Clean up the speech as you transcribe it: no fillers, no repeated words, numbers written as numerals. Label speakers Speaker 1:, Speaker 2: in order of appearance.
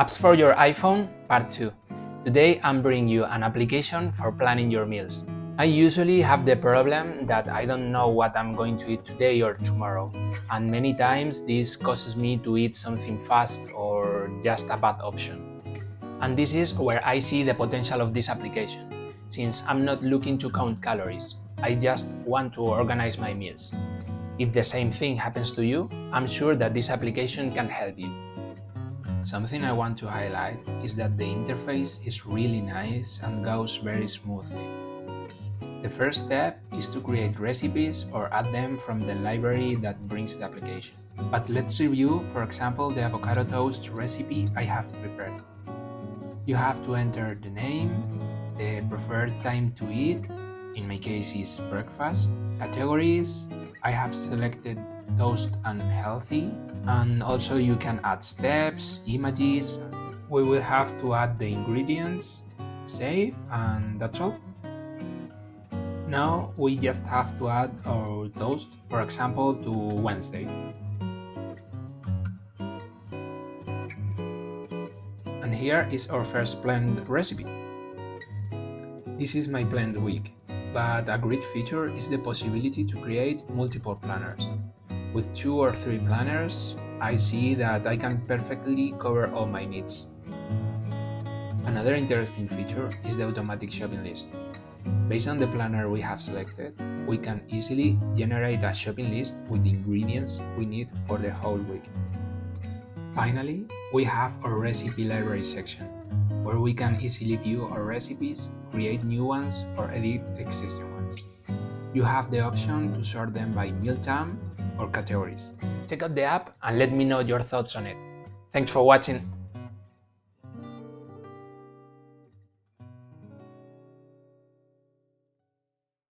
Speaker 1: Apps for your iPhone, Part 2. Today I'm bringing you an application for planning your meals. I usually have the problem that I don't know what I'm going to eat today or tomorrow, and many times this causes me to eat something fast or just a bad option. And this is where I see the potential of this application, since I'm not looking to count calories, I just want to organize my meals. If the same thing happens to you, I'm sure that this application can help you. Something I want to highlight is that the interface is really nice and goes very smoothly. The first step is to create recipes or add them from the library that brings the application. But let's review, for example, the avocado toast recipe I have prepared. You have to enter the name, the preferred time to eat, in my case is breakfast, categories, I have selected toast and healthy, and also you can add steps, images. We will have to add the ingredients, save, and that's all. Now we just have to add our toast, for example, to Wednesday. And here is our first planned recipe. This is my planned week, but a great feature is the possibility to create multiple planners. With 2 or 3 planners, I see that I can perfectly cover all my needs. Another interesting feature is the automatic shopping list. Based on the planner we have selected, we can easily generate a shopping list with the ingredients we need for the whole week. Finally, we have our recipe library section, where we can easily view our recipes, create new ones, or edit existing ones. You have the option to sort them by mealtime or categories. Check out the app and let me know your thoughts on it. Thanks for watching.